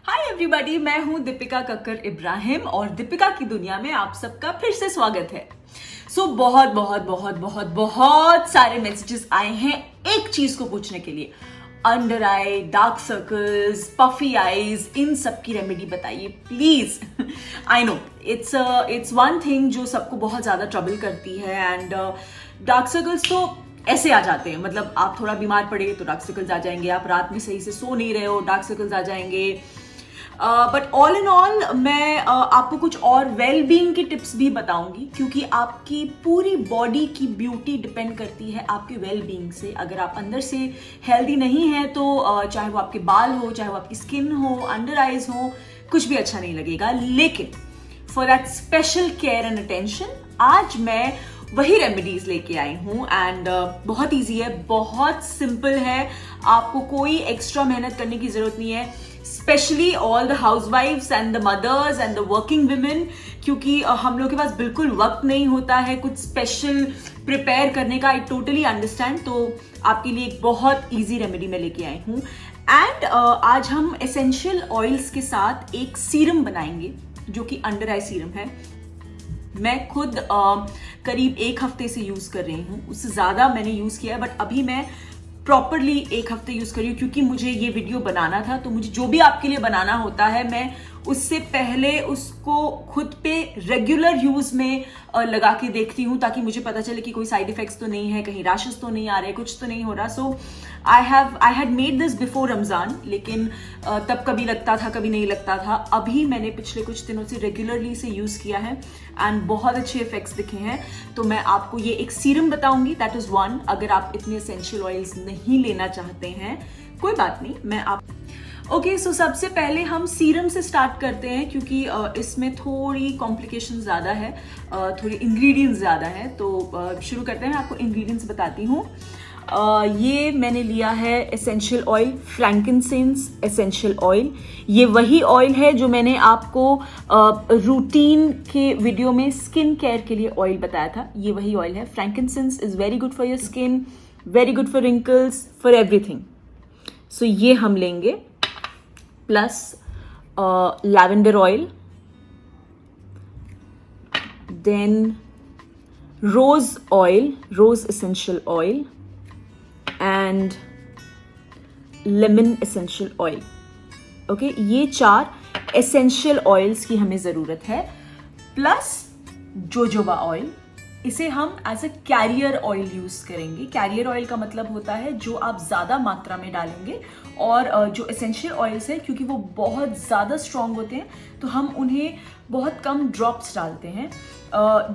Hi everybody, मैं हूं दीपिका कक्कर इब्राहिम और दीपिका की दुनिया में आप सबका फिर से स्वागत है। बहुत बहुत बहुत बहुत बहुत सारे मैसेजेस आए हैं एक चीज को पूछने के लिए। अंडर आई, डार्क सर्कल्स, पफी आईज, इन सब की रेमेडी बताइए please. I know it's one thing जो सबको बहुत ज्यादा ट्रबल करती है। एंड डार्क सर्कल्स तो ऐसे आ जाते हैं, मतलब आप थोड़ा बीमार पड़े तो डार्क सर्कल्स आ जाएंगे, आप रात में सही से सो नहीं रहे हो डार्क सर्कल्स आ जाएंगे। बट ऑल इन ऑल मैं आपको कुछ और वेल बीइंग की टिप्स भी बताऊंगी, क्योंकि आपकी पूरी बॉडी की ब्यूटी डिपेंड करती है आपके वेल बीइंग से। अगर आप अंदर से हेल्दी नहीं है तो चाहे वो आपके बाल हो, चाहे वो आपकी स्किन हो, अंडर आइज हो, कुछ भी अच्छा नहीं लगेगा। लेकिन for that special care and attention आज मैं वही रेमेडीज लेके आई हूँ। एंड बहुत ईजी है, बहुत सिंपल है, आपको कोई एक्स्ट्रा मेहनत करने की जरूरत नहीं है। Specially all the housewifes and the mothers and the working women, क्योंकि हम लोग के पास बिल्कुल वक्त नहीं होता है कुछ स्पेशल प्रिपेयर करने का। I totally understand. तो आपके लिए एक बहुत ईजी रेमेडी मैं लेके आई हूँ। एंड आज हम एसेंशियल ऑयल्स के साथ एक सीरम बनाएंगे जो कि अंडर आई सीरम है। मैं खुद करीब एक हफ्ते से यूज कर रही हूँ, उससे ज्यादा मैंने यूज किया है, बट अभी मैं प्रॉपरली एक हफ्ते यूज कर रही हूँ क्योंकि मुझे ये वीडियो बनाना था। तो मुझे जो भी आपके लिए बनाना होता है मैं उससे पहले उसको खुद पे रेगुलर यूज में लगा के देखती हूँ, ताकि मुझे पता चले कि कोई साइड इफेक्ट्स तो नहीं है, कहीं रैशेस तो नहीं आ रहे, कुछ तो नहीं हो रहा। So I had made this before Ramzan, लेकिन तब कभी लगता था कभी नहीं लगता था। अभी मैंने पिछले कुछ दिनों से रेगुलरली इसे यूज किया है एंड बहुत अच्छे इफेक्ट्स दिखे हैं। तो मैं आपको ये एक सीरम बताऊंगी, दैट इज वन। अगर आप इतने एसेंशियल ऑयल्स नहीं लेना चाहते हैं कोई बात नहीं, मैं आप ओके। सो सबसे पहले हम सीरम से स्टार्ट करते हैं, क्योंकि इसमें थोड़ी कॉम्प्लिकेशन ज़्यादा है, थोड़ी इंग्रेडिएंट्स ज़्यादा है। तो शुरू करते हैं, मैं आपको इंग्रेडिएंट्स बताती हूँ। ये मैंने लिया है essential oil, frankincense essential oil. ये वही ऑयल है जो मैंने आपको रूटीन के वीडियो में स्किन केयर के लिए ऑयल बताया था। ये वही ऑयल है। Frankincense is very good for your skin, very good for wrinkles, for everything. So ये हम लेंगे, plus lavender oil, then rose oil, rose essential oil and lemon essential oil. Okay, ये 4 एसेंशियल ऑयल्स की हमें जरूरत है, plus jojoba oil. इसे हम as a carrier oil use करेंगे। कैरियर ऑयल का मतलब होता है जो आप ज्यादा मात्रा में डालेंगे, और जो एसेंशियल ऑयल्स है क्योंकि वो बहुत ज्यादा स्ट्रांग होते हैं तो हम उन्हें बहुत कम ड्रॉप्स डालते हैं।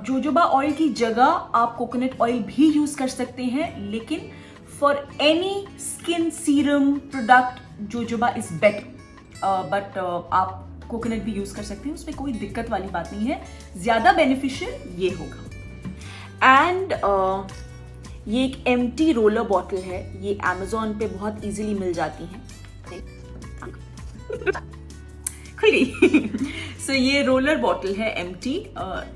जोजोबा ऑयल की जगह आप कोकोनट ऑयल भी यूज कर सकते हैं, लेकिन for any skin serum product jojoba is better. But आप कोकोनट भी यूज कर सकते हैं, उसमें कोई दिक्कत वाली बात नहीं है। ज्यादा बेनिफिशियल ये होगा। एंड ये एक एम्प्टी रोलर बॉटल है, ये Amazon पे बहुत इजीली मिल जाती हैं। सो ये रोलर बॉटल है एम्प्टी,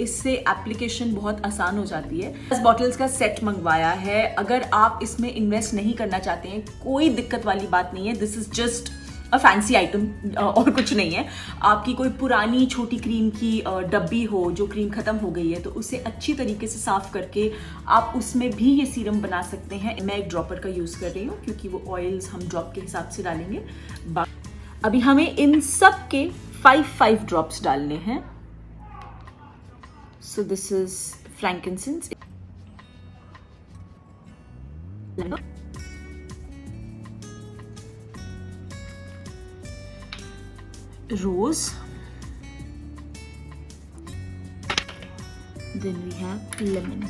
इससे एप्लीकेशन बहुत आसान हो जाती है। 10 बॉटल्स का सेट मंगवाया है। अगर आप इसमें इन्वेस्ट नहीं करना चाहते हैं कोई दिक्कत वाली बात नहीं है, this is just a fancy item और कुछ नहीं है। आपकी कोई पुरानी छोटी क्रीम की डब्बी हो जो क्रीम खत्म हो गई है तो उसे अच्छी तरीके से साफ करके आप उसमें भी ये सीरम बना सकते हैं। मैं एक ड्रॉपर का यूज कर रही हूँ क्योंकि वो ऑयल्स हम ड्रॉप के हिसाब से डालेंगे। अभी हमें इन सब के 5 ड्रॉप्स डालने हैं। So this is frankincense, rose, then we have lemon।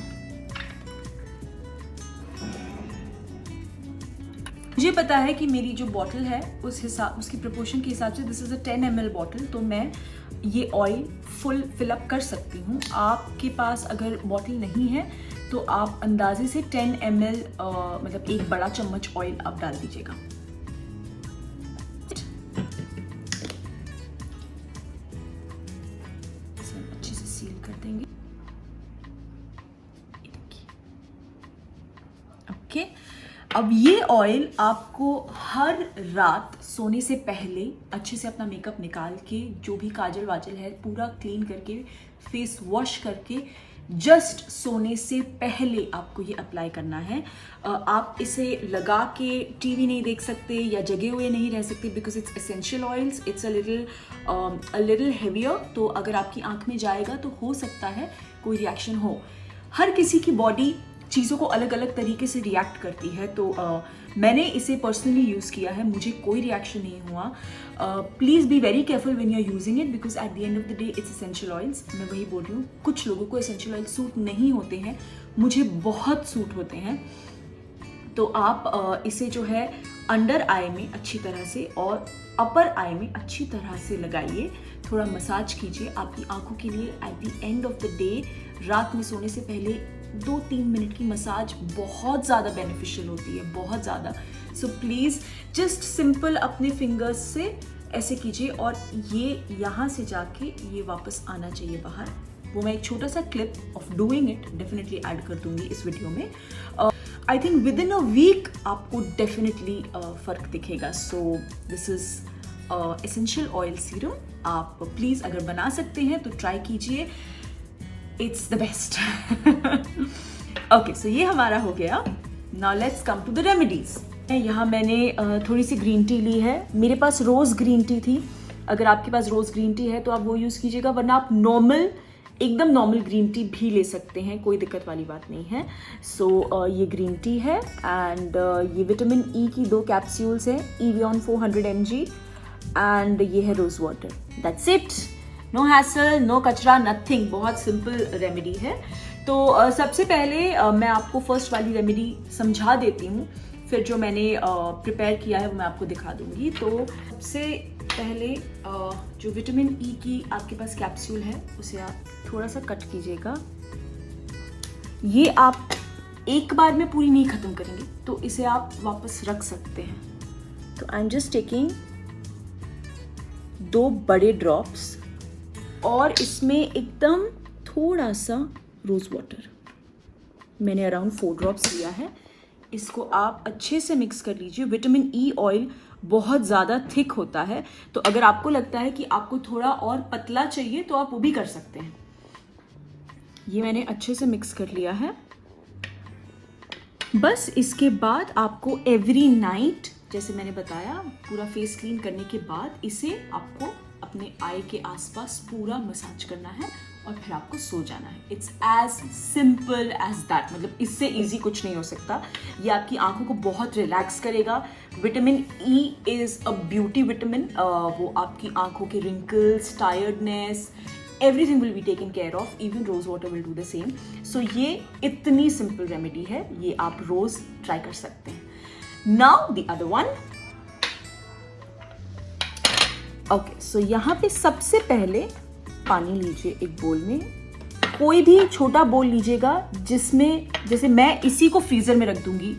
मुझे पता है कि मेरी जो बॉटल है उस हिसाब, उसकी प्रोपोर्शन के हिसाब से this is a 10 ml bottle, तो मैं ये ऑयल फुल फिलअप कर सकती हूँ। आपके पास अगर बॉटल नहीं है तो आप अंदाजे से 10 ml मतलब एक बड़ा चम्मच ऑयल आप डाल दीजिएगा। अच्छे से सील कर देंगे। ओके, अब ये ऑयल आपको हर रात सोने से पहले अच्छे से अपना मेकअप निकाल के, जो भी काजल वाजल है पूरा क्लीन करके, फेस वॉश करके, जस्ट सोने से पहले आपको ये अप्लाई करना है। आप इसे लगा के टीवी नहीं देख सकते या जगे हुए नहीं रह सकते, because it's essential oils, it's a little heavier. तो अगर आपकी आंख में जाएगा तो हो सकता है कोई रिएक्शन हो। हर किसी की बॉडी चीज़ों को अलग अलग तरीके से रिएक्ट करती है। तो मैंने इसे पर्सनली यूज़ किया है, मुझे कोई रिएक्शन नहीं हुआ। Please be very careful when you are using it, because at the end of the day it's essential oils. मैं वही बोल रही हूँ, कुछ लोगों को एसेंशियल ऑयल सूट नहीं होते हैं, मुझे बहुत सूट होते हैं। तो आप इसे जो है अंडर आई में अच्छी तरह से और अपर आई में अच्छी तरह से लगाइए, थोड़ा मसाज कीजिए। आपकी आंखों के लिए eight the end of the day रात में सोने से पहले 2-3 मिनट की मसाज बहुत ज़्यादा बेनिफिशियल होती है, बहुत ज़्यादा। सो प्लीज़ जस्ट सिंपल अपने फिंगर्स से ऐसे कीजिए और ये यहाँ से जाके ये वापस आना चाहिए बाहर। वो मैं एक छोटा सा clip of doing it definitely add कर दूंगी इस वीडियो में। I think within a week आपको डेफिनेटली फ़र्क दिखेगा। So this is essential oil serum. आप प्लीज़ अगर बना सकते हैं तो ट्राई कीजिए, it's the best. Okay, so ये हमारा हो गया। Now let's come to the remedies. यहाँ मैंने थोड़ी सी ग्रीन टी ली है, मेरे पास रोज़ ग्रीन टी थी। अगर आपके पास रोज़ ग्रीन टी है तो आप वो यूज़ कीजिएगा, वरना आप एकदम नॉर्मल ग्रीन टी भी ले सकते हैं, कोई दिक्कत वाली बात नहीं है। सो ये ग्रीन टी है एंड ये विटामिन ई की 2 कैप्सूल्स हैं, Evion 400 mg, एंड ये है rose water. That's it, no hassle, no कचरा, नथिंग। बहुत सिंपल रेमेडी है। तो सबसे पहले मैं आपको फर्स्ट वाली रेमेडी समझा देती हूँ, फिर जो मैंने प्रिपेयर किया है वो मैं आपको दिखा दूंगी। तो सबसे पहले जो विटामिन ई की आपके पास कैप्सूल है उसे आप थोड़ा सा कट कीजिएगा। ये आप एक बार में पूरी नहीं खत्म करेंगे, तो इसे आप वापस रख सकते हैं। तो आई एम जस्ट टेकिंग 2 बड़े ड्रॉप्स और इसमें एकदम थोड़ा सा रोज़ वाटर, मैंने अराउंड 4 ड्रॉप्स लिया है। इसको आप अच्छे से मिक्स कर लीजिए। विटामिन ई ऑयल बहुत ज़्यादा थिक होता है, तो अगर आपको लगता है कि आपको थोड़ा और पतला चाहिए तो आप वो भी कर सकते हैं। ये मैंने अच्छे से मिक्स कर लिया है। बस इसके बाद आपको एवरी नाइट, जैसे मैंने बताया, पूरा फेस क्लीन करने के बाद इसे आपको अपने आई के आसपास पूरा मसाज करना है और फिर आपको सो जाना है। It's as simple as that, मतलब इससे इजी कुछ नहीं हो सकता। ये आपकी आंखों को बहुत रिलैक्स करेगा। Vitamin E is a beauty vitamin. वो आपकी आंखों के wrinkles, tiredness, everything will be taken care of. Even rose water will do the same. So ये इतनी सिंपल रेमेडी है, ये आप रोज ट्राई कर सकते हैं। Now the other one. Okay, so यहाँ पे सबसे पहले पानी लीजिए एक बोल में। कोई भी छोटा बोल लीजिएगा जिसमें, जैसे मैं इसी को फ्रीजर में रख दूंगी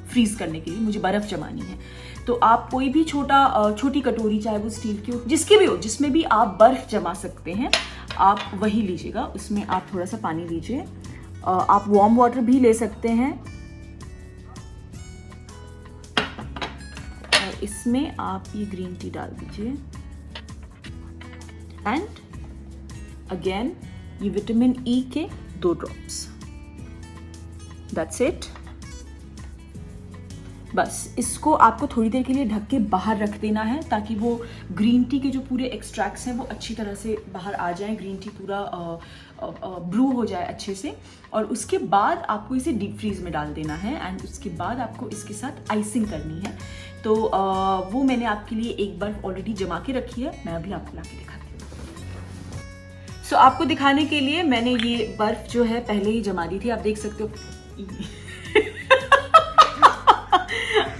फ्रीज करने के लिए, मुझे बर्फ जमानी है। तो आप कोई भी छोटी कटोरी, चाहे वो स्टील की हो, जिसकी भी हो, जिसमें भी आप बर्फ जमा सकते हैं, आप वही लीजिएगा। उसमें आप थोड़ा सा पानी लीजिए। आप वार्म वाटर भी ले सकते हैं और इसमें आप ये ग्रीन टी डाल दीजिए एंड अगेन ये विटामिन ई के 2 ड्रॉप्स। That's it. बस इसको आपको थोड़ी देर के लिए ढक के बाहर रख देना है, ताकि वो ग्रीन टी के जो पूरे एक्सट्रैक्ट्स हैं वो अच्छी तरह से बाहर आ जाएं, ग्रीन टी पूरा ब्रू हो जाए अच्छे से। और उसके बाद आपको इसे डीप फ्रीज में डाल देना है एंड उसके बाद आपको इसके साथ आइसिंग करनी है। तो वो मैंने आपके लिए एक बर्फ ऑलरेडी जमा के रखी है, मैं अभी आपको ला के दिखाती हूँ। सो आपको दिखाने के लिए मैंने ये बर्फ जो है पहले ही जमा दी थी। आप देख सकते हो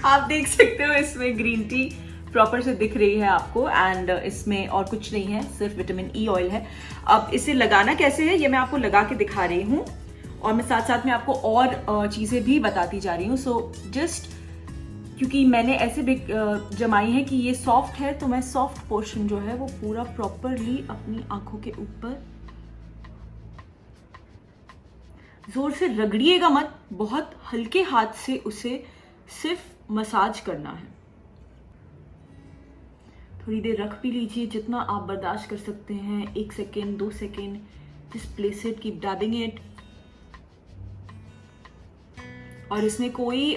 आप देख सकते हो इसमें ग्रीन टी प्रॉपर से दिख रही है आपको, एंड इसमें और कुछ नहीं है, सिर्फ विटामिन ई ऑयल है। अब इसे लगाना कैसे है ये मैं आपको लगा के दिखा रही हूँ और मैं साथ साथ में आपको और चीज़ें भी बताती जा रही हूँ। सो जस्ट क्योंकि मैंने ऐसे जमाई है कि ये सॉफ्ट है, तो मैं सॉफ्ट पोर्शन जो है वो पूरा प्रॉपरली अपनी आंखों के ऊपर, जोर से रगड़िएगा मत, बहुत हल्के हाथ से उसे सिर्फ मसाज करना है। थोड़ी देर रख भी लीजिए, जितना आप बर्दाश्त कर सकते हैं, 1 second 2 second, just place it, keep डैबिंग it. और इसमें कोई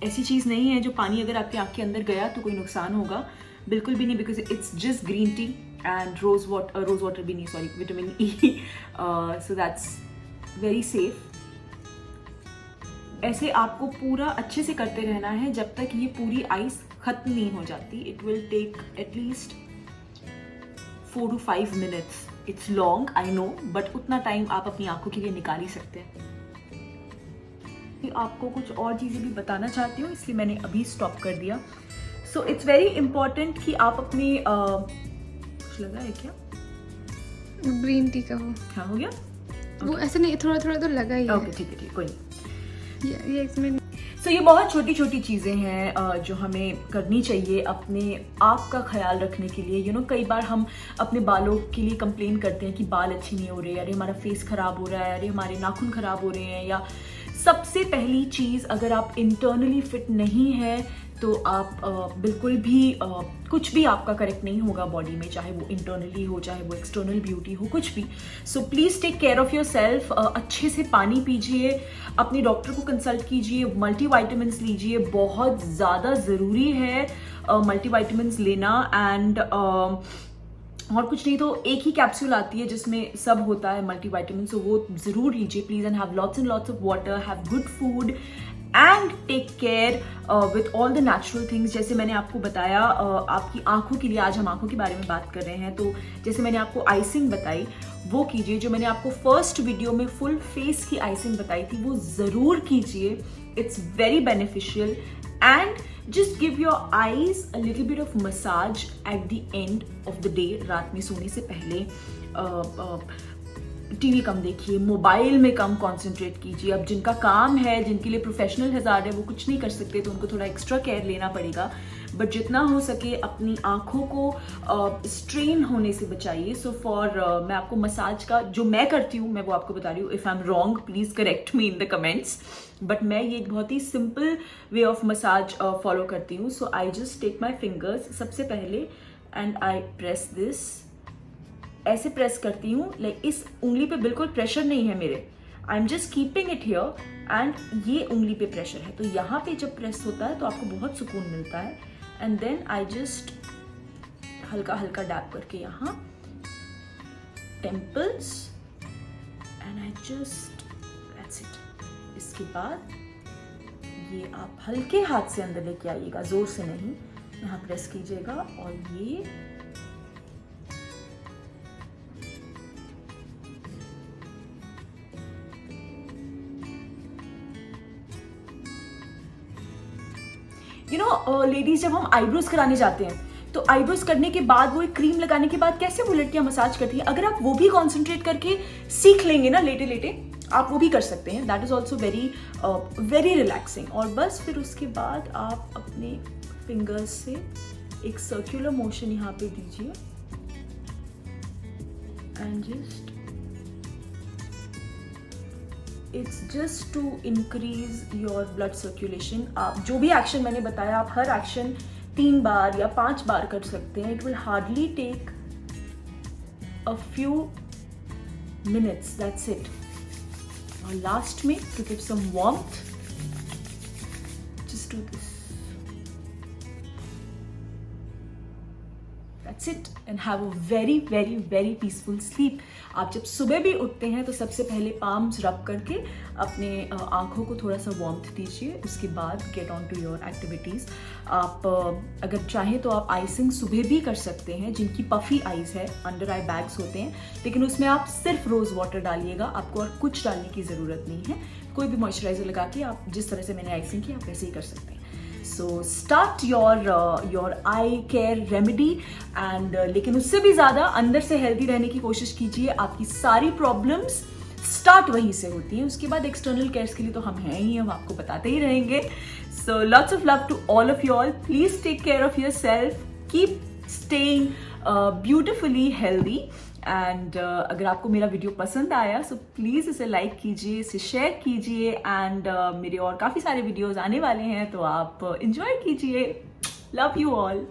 ऐसी चीज़ नहीं है जो पानी अगर आपकी आँख के अंदर गया तो कोई नुकसान होगा, बिल्कुल भी नहीं, because it's just green tea and rose water भी नहीं, sorry, vitamin E, so that's very safe. ऐसे आपको पूरा अच्छे से करते रहना है जब तक ये पूरी आइस खत्म नहीं हो जाती। It will take at least 4 to 5 minutes। It's long, I know, but उतना टाइम आप अपनी आंखों के लिए निकाल ही सकते हैं। आपको कुछ और चीज़ें भी बताना चाहती हूँ, इसलिए मैंने अभी स्टॉप कर दिया। सो इट्स वेरी इंपॉर्टेंट कि आप अपनी कुछ लगा है क्या? ग्रीन टी का हो। हाँ, हो गया? वो ऐसे नहीं, थोड़ा थोड़ा तो लगा ही है। ओके, ठीक है, कोई नहीं। ये इसमें सो ये बहुत छोटी छोटी चीज़ें हैं जो हमें करनी चाहिए अपने आप का ख्याल रखने के लिए। कई बार हम अपने बालों के लिए कंप्लेन करते हैं कि बाल अच्छे नहीं हो रहे, अरे हमारा फेस खराब हो रहा है, अरे हमारे नाखून खराब हो रहे हैं। या सबसे पहली चीज़, अगर आप इंटरनली फिट नहीं है तो आप बिल्कुल भी कुछ भी आपका करेक्ट नहीं होगा बॉडी में, चाहे वो इंटरनली हो, चाहे वो एक्सटर्नल ब्यूटी हो, कुछ भी। So please take care of yourself. अच्छे से पानी पीजिए, अपने डॉक्टर को कंसल्ट कीजिए, मल्टीविटामिन्स लीजिए, बहुत ज़्यादा ज़रूरी है मल्टीविटामिन्स लेना। एंड और कुछ नहीं तो एक ही कैप्सूल आती है जिसमें सब होता है मल्टीविटामिन, सो वो ज़रूर लीजिए please. And have lots and lots of water, have good food and take care with all the natural things. जैसे मैंने आपको बताया आपकी आंखों के लिए, आज हम आंखों के बारे में बात कर रहे हैं, तो जैसे मैंने आपको आइसिंग बताई वो कीजिए। जो मैंने आपको फर्स्ट वीडियो में फुल फेस की आइसिंग बताई थी वो ज़रूर कीजिए, it's very beneficial. And just give your eyes a little bit of massage at the end of the day। रात में सोने से पहले टीवी कम देखिए, मोबाइल में कम कंसंट्रेट कीजिए। अब जिनका काम है, जिनके लिए प्रोफेशनल हज़ार है, वो कुछ नहीं कर सकते तो उनको थोड़ा एक्स्ट्रा केयर लेना पड़ेगा, बट जितना हो सके अपनी आँखों को स्ट्रेन होने से बचाइए। सो मैं आपको मसाज का जो मैं करती हूँ मैं वो आपको बता रही हूँ। If I am wrong please correct me in the comments, but मैं ये एक बहुत ही simple way of massage follow करती हूँ। So I just take my fingers सबसे पहले एंड आई प्रेस दिस, ऐसे प्रेस करती हूँ, लाइक इस उंगली पे बिल्कुल प्रेशर नहीं है मेरे, I am just keeping it here and ये उंगली पे प्रेशर है। तो यहाँ पे जब प्रेस होता है तो आपको बहुत सुकून मिलता है। एंड देन आई जस्ट हल्का हल्का डैप करके यहाँ temples and I just, that's it. इसके बाद ये आप हल्के हाथ से अंदर लेके आइएगा, जोर से नहीं, यहाँ प्रेस कीजिएगा और ये लेडीज जब हम आईब्रोज कराने जाते हैं तो आईब्रोज करने के बाद वो एक क्रीम लगाने के बाद कैसे वो लड़कियां मसाज करती हैं, अगर आप वो भी कॉन्सेंट्रेट करके सीख लेंगे ना लेटे लेटे, आप वो भी कर सकते हैं। That is also very relaxing. और बस फिर उसके बाद आप अपने फिंगर्स से एक सर्कुलर मोशन यहाँ पे दीजिए and just, it's just to increase your blood circulation. आप जो भी एक्शन मैंने बताया, आप हर एक्शन 3 बार या 5 बार कर सकते हैं। It will hardly take a few minutes, that's it. और लास्ट में to give some warmth, just do this, that's it and have a very very very peaceful sleep. आप जब सुबह भी उठते हैं तो सबसे पहले पाम्स रब करके अपने आँखों को थोड़ा सा वार्मथ दीजिए, उसके बाद get on to your activities. आप अगर चाहें तो आप आइसिंग सुबह भी कर सकते हैं, जिनकी पफी आइज है, अंडर आई बैग्स होते हैं, लेकिन उसमें आप सिर्फ रोज़ वाटर डालिएगा, आपको और कुछ डालने की ज़रूरत नहीं है। कोई भी मॉइस्चराइजर लगा के आप जिस तरह से मैंने आइसिंग की आप वैसे ही कर सकते हैं। So start your I care remedy and लेकिन उससे भी ज़्यादा अंदर से हेल्दी रहने की कोशिश कीजिए। आपकी सारी प्रॉब्लम्स स्टार्ट वहीं से होती हैं, उसके बाद एक्सटर्नल केयर्स के लिए तो हम हैं ही, हम आपको बताते ही रहेंगे। So lots of love to all of you all, please take care of yourself, keep staying beautifully healthy. And अगर आपको मेरा वीडियो पसंद आया सो प्लीज़ इसे लाइक कीजिए, इसे शेयर कीजिए एंड मेरे और काफ़ी सारे वीडियोज़ आने वाले हैं तो आप इंजॉय कीजिए। Love you all.